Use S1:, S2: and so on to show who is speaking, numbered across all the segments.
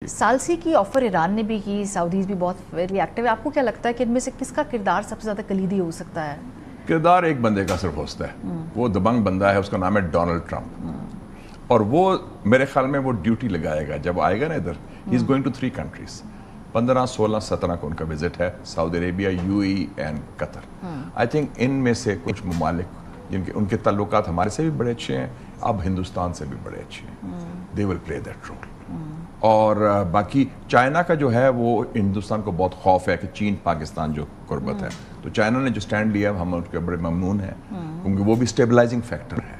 S1: सालसी की offer Iran ने भी की, सऊदीज भी बहुत वेरी एक्टिव है। आपको क्या लगता है कि इनमें से किसका किरदार सबसे ज़्यादा कलीदी हो सकता है?
S2: किरदार एक बंदे का सिर्फ होता है, वो दबंग बंदा है, उसका नाम है डोनाल्ड ट्रंप। और वो मेरे ख्याल में वो ड्यूटी लगाएगा जब आएगा ना इधर। He is going to 3 countries, 15, 16, 17 को उनका विजिट है, Saudi Arabia, UAE and Qatar. I think इनमें से कुछ ममालिक जिनके उनके ताल्लुकात हमारे से भी बड़े अच्छे हैं, अब हिंदुस्तान से भी बड़े अच्छे हैं, they will play that role. और बाकी चाइना का जो है वो हिंदुस्तान को बहुत खौफ है कि चीन पाकिस्तान जो कुर्बत है, तो चाइना ने जो स्टैंड लिया हम उनके बड़े ममनून हैं, क्योंकि वो भी स्टेबलाइजिंग फैक्टर है।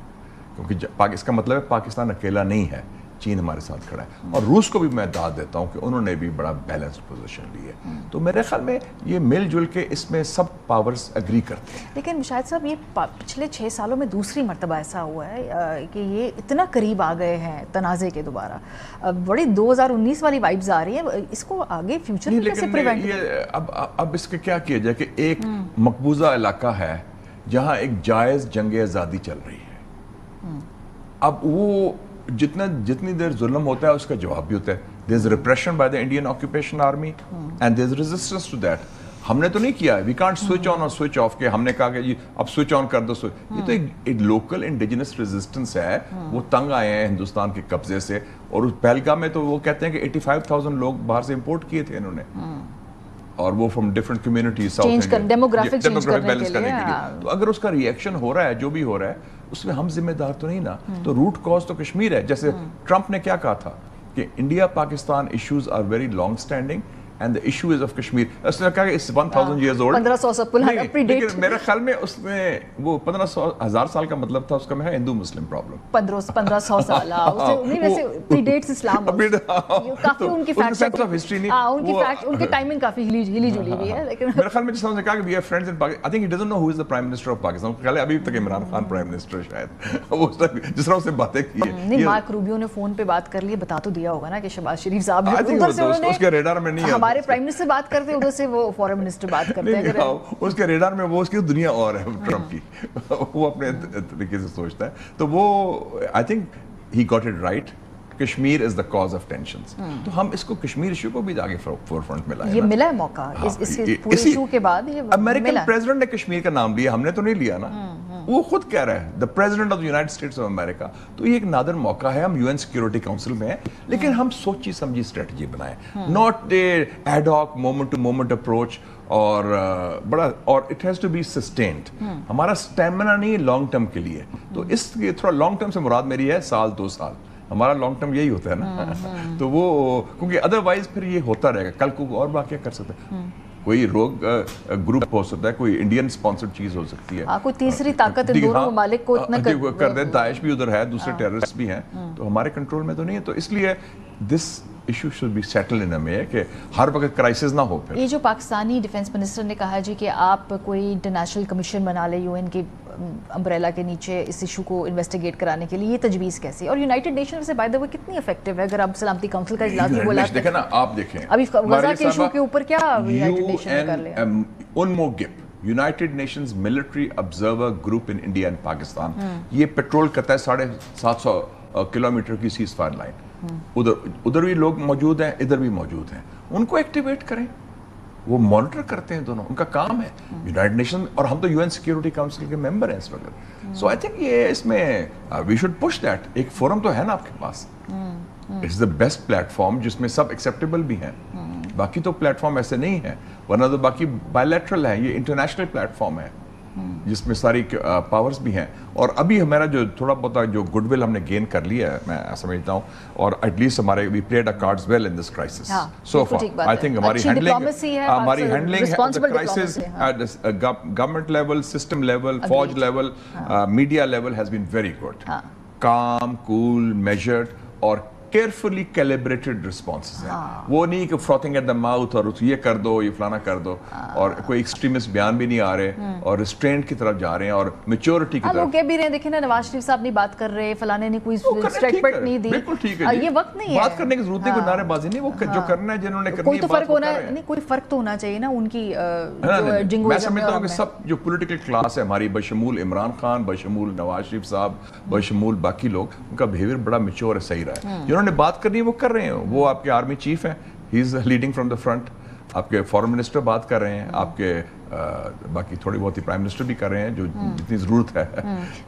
S2: क्योंकि इसका मतलब है पाकिस्तान अकेला नहीं है, चीन हमारे साथ खड़ा है। और रूस को भी मैं दाद देता हूँ कि उन्होंने भी बड़ा बैलेंस्ड पोजीशन ली है। तो मेरे ख्याल में ये मिलजुल के इसमें सब पावर्स एग्री करते हैं।
S1: लेकिन शायद साहब ये पिछले 6 सालों में दूसरी मर्तबा ऐसा हुआ है कि ये इतना करीब आ गए हैं तनाज़े के दोबारा। बड़ी 2019 वाली वाइब्स आ रही है, इसको आगे फ्यूचर में कैसे प्रिवेंट
S2: करें? अब इसके क्या किया जाए कि एक मकबूजा इलाका है जहाँ एक जायज़ जंग आज़ादी चल रही है। अब वो जितनी देर जुल्म होता है उसका जवाब भी होता है। There is repression by the Indian occupation army and there is resistance to that. हमने तो नहीं किया, वी कांट स्विच ऑन और स्विच ऑफ के हमने कहा कि जी अब स्विच ऑन कर दो। ये तो एक लोकल इंडिजिनस रेजिस्टेंस है। वो तंग आए हैं हिंदुस्तान के कब्जे से। और उस पहलगाम में तो वो कहते हैं कि 85,000 लोग बाहर से इंपोर्ट किए थे इन्होंने, और वो from different communities,
S1: demographic change करने के लिए।
S2: तो अगर उसका रिएक्शन हो रहा है, जो भी हो रहा है, उसमें हम जिम्मेदार तो नहीं ना। तो रूट कॉज तो कश्मीर है। जैसे ट्रंप ने क्या कहा था कि India Pakistan issues are very long standing and the issue is of Kashmir. उसने कहा कि it's 1000 years old.
S1: 1500 से पुराना प्रीडेट।
S2: मेरे ख्याल में उसने वो 1500 साल का मतलब था उसका, मैं हिंदू मुस्लिम प्रॉब्लम।
S1: 1500 साल उसे नहीं, वैसे प्रीडेट्स इस्लाम। काफी उनकी फैक्ट
S2: ऑफ हिस्ट्री नहीं,
S1: उनकी फैक्ट, उनकी टाइमिंग काफी हिली जुली हुई है। लेकिन
S2: मेरे ख्याल में जिस तरह से कहा कि we are friends in Pakistan, I think he doesn't know who is the prime minister of Pakistan. ख्याल है अभी तक इमरान खान प्राइम मिनिस्टर शायद। वो जिस तरह से बातें की है,
S1: नहीं मार्क रूबियो ने फोन पे बात कर ली, बता तो दिया होगा ना कि शहबाज शरीफ साहब उधर से
S2: उसके रेडार में नहीं है।
S1: हमारे प्राइम मिनिस्टर बात करते हैं, उधर से वो फॉरेन मिनिस्टर बात करते हैं।
S2: उसके रेडार में वो उसकी दुनिया और है ट्रंप की। वो अपने तरीके से सोचता है। तो वो I think he got it right. Kashmir is the cause of tensions. तो हम इसको कश्मीर इशू को भी आगे फोरफ्रंट में लाए।
S1: ये मिला है मौका इस पूरे इशू के बाद। ये
S2: अमेरिकन प्रेसिडेंट ने कश्मीर का नाम लिया, हमने तो नहीं लिया ना। वो खुद कह रहा है, the president of the United states of America. तो ये एक नादर मौका है, हम यूएन सिक्योरिटी काउंसिल में हैं, लेकिन हम सोची समझी स्ट्रेटजी बनाए, not ad hoc moment to moment approach. और बड़ा, और it has to be sustained. हमारा स्टेमिना नहीं है लॉन्ग टर्म के लिए। तो इसलिए थोड़ा लॉन्ग टर्म से मुराद मेरी है 1-2 साल। हमारा लॉन्ग टर्म यही होता है ना। तो वो क्योंकि अदरवाइज फिर ये होता रहेगा। कल को और बाकी कर सकते हैं, कोई रोग ग्रुप हो सकता है, कोई इंडियन स्पॉन्सर्ड चीज हो सकती है,
S1: कोई तीसरी ताकत इन दोनों ममालिक को इतना
S2: कर दे। दाइश भी उधर है, दूसरे टेररिस्ट भी हैं, तो हमारे कंट्रोल में तो नहीं है। तो इसलिए this issue should be settled in a way कि हर वक्त क्राइसिस ना हो। फिर
S1: ये जो पाकिस्तानी डिफेंस मिनिस्टर ने कहा जी कि आप कोई इंटरनेशनल कमीशन बना ले यूएन के अम्ब्रेला के नीचे इस इशू को इन्वेस्टिगेट कराने के लिए, ये तजवीज़ कैसी? और यूनाइटेड नेशन से बाय द वे कितनी इफेक्टिव है? अगर आप सलामती काउंसिल का इजलास भी बोला,
S2: देखें ना, आप देखें
S1: अभी गजा के इशू के ऊपर क्या यूनाइटेड नेशन ने कर लिया।
S2: UNMOGIP, United Nations military observer group in India and Pakistan, ये पेट्रोल करता है 750 किलोमीटर की सीज फायर लाइन। उधर भी लोग मौजूद हैं, इधर भी मौजूद हैं, उनको एक्टिवेट करें। वो मॉनिटर करते हैं, दोनों उनका काम है यूनाइटेड नेशन। और हम तो यूएन सिक्योरिटी काउंसिल के मेंबर हैं इस वक्त। सो आई थिंक ये इसमें वी शुड पुश दैट। एक फोरम तो है ना आपके पास, इट्स द बेस्ट प्लेटफॉर्म जिसमें सब एक्सेप्टेबल भी हैं। बाकी तो प्लेटफॉर्म ऐसे नहीं है, वरना तो बाकी बायलैटरल है। ये इंटरनेशनल प्लेटफॉर्म है जिसमें सारी पावर्स भी हैं। और अभी हमारा जो थोड़ा बहुत जो गुडविल हमने गेन कर लिया है, मैं समझता हूँ, और एटलीस्ट हमारे we played our cards well in this crisis so far. I think हमारी handling crisis at government level, system level, फौज level, media level has been very good, calm, cool, measured और केयरफुली कैलिब्रेटेड रिस्पॉन्सेस हैं। वो नहीं कि frothing at the mouth और ये कर दो, ये फलाना कर दो, और कोई एक्सट्रीमिस्ट बयान भी नहीं आ रहे, और रिस्ट्रेंट की तरफ जा रहे हैं, और मैच्योरिटी की तरफ।
S1: लोग कह भी रहे हैं, देखें ना, नवाज शरीफ साहब नहीं बात कर रहे, फलाने ने कोई स्टेटमेंट नहीं दी।
S2: बिल्कुल ठीक है,
S1: ये वक्त नहीं है
S2: बात करने की जरूरत नहीं, कोई नारेबाजी नहीं, वो जो करना है जिन्होंने करनी है।
S1: कोई तो फर्क होना नहीं, कोई फर्क तो होना चाहिए ना उनकी।
S2: मैं समझता हूँ कि सब जो पॉलिटिकल क्लास है हमारी, बशमूल इमरान खान, बशमूल नवाज शरीफ साहब, बशमूल बाकी लोग, उनका बिहेवियर बड़ा मैच्योर है, सही रहा है। جنہوں نے بات کرنی ہے وہ کر رہے ہیں. وہ آپ کے آرمی چیف ہیں, he is leading from the front. آپ کے فارن منسٹر بات کر رہے ہیں, آپ کے باقی تھوڑی بہت ہی پرائم منسٹر بھی کر رہے ہیں جو جتنی ضرورت ہے.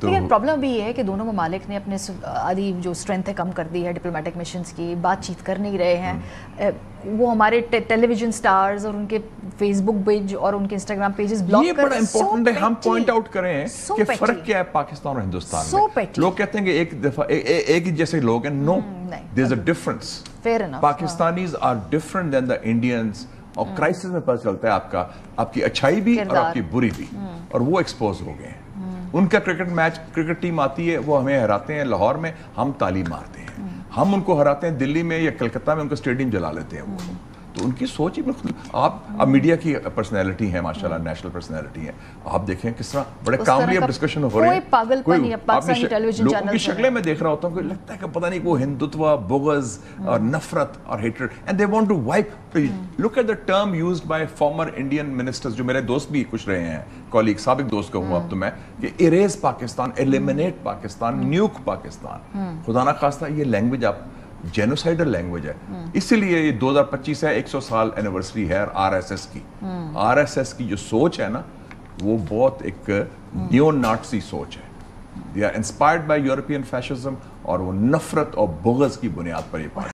S1: لیکن پرابلم بھی یہ ہے کہ دونوں ممالک نے اپنے آدھی جو اسٹرینتھ ہے کم کر دی ہے, ڈپلومیٹک مشنز کی بات چیت کر نہیں رہے ہیں. وہ ہمارے ٹیلی ویژن سٹارز اور ان کے فیس بک پیج اور ان کے انسٹاگرام پیجز بلاک
S2: یہ بڑا امپورٹنٹ ہے ہم پوائنٹ آؤٹ کریں کہ فرق کیا ہے پاکستان اور ہندوستان میں. لوگ کہتے ہیں کہ ایک دفعہ ایک ہی جیسے لوگ ہیں. No, there is a difference. Pakistanis are different than the Indians. اور کرائسس میں پتہ چلتا ہے آپ کی اچھائی بھی اور آپ کی بری بھی, اور وہ ایکسپوز ہو گئے ہیں. ان کا کرکٹ میچ, کرکٹ ٹیم آتی ہے, وہ ہمیں ہراتے ہیں لاہور میں, ہم تالی مارتے ہیں. ہم ان کو ہراتے ہیں دلی میں یا کلکتہ میں, ان کا اسٹیڈیم جلا لیتے ہیں. وہ تو ان کی سوچ ہی بالکل. آپ اب میڈیا کی پرسنالٹی ہے ماشاءاللہ, نیشنل پرسنالٹی ہے, آپ دیکھیں کس طرح بڑے کاملی اب ڈسکشن ہو رہے ہیں. لوگوں کی شکلیں میں دیکھ رہا ہوتا ہوں کہ لگتا ہے کہ پتہ نہیں وہ ہندوتوا, بغض اور نفرت اور hatred, and they want to wipe. Look at the term used by former Indian ministers, جو میرے دوست بھی کچھ رہے ہیں, کالیگ, سابق دوست کہوں اب تو میں, کہ اریز پاکستان, ایلیمنیٹ پاکستان, نیوک پاکستان. خدا نہ خواستہ یہ لینگویج آپ جینوسائڈل لینگویج ہے. اسی لیے یہ 2025 ہے, 100 سال اینیورسری ہے آر ایس ایس کی. آر ایس ایس کی جو سوچ ہے نا, وہ بہت ایک نیو ناٹسی سوچ ہے. They are inspired by European fascism, اور وہ نفرت اور بغض کی بنیاد پر یہ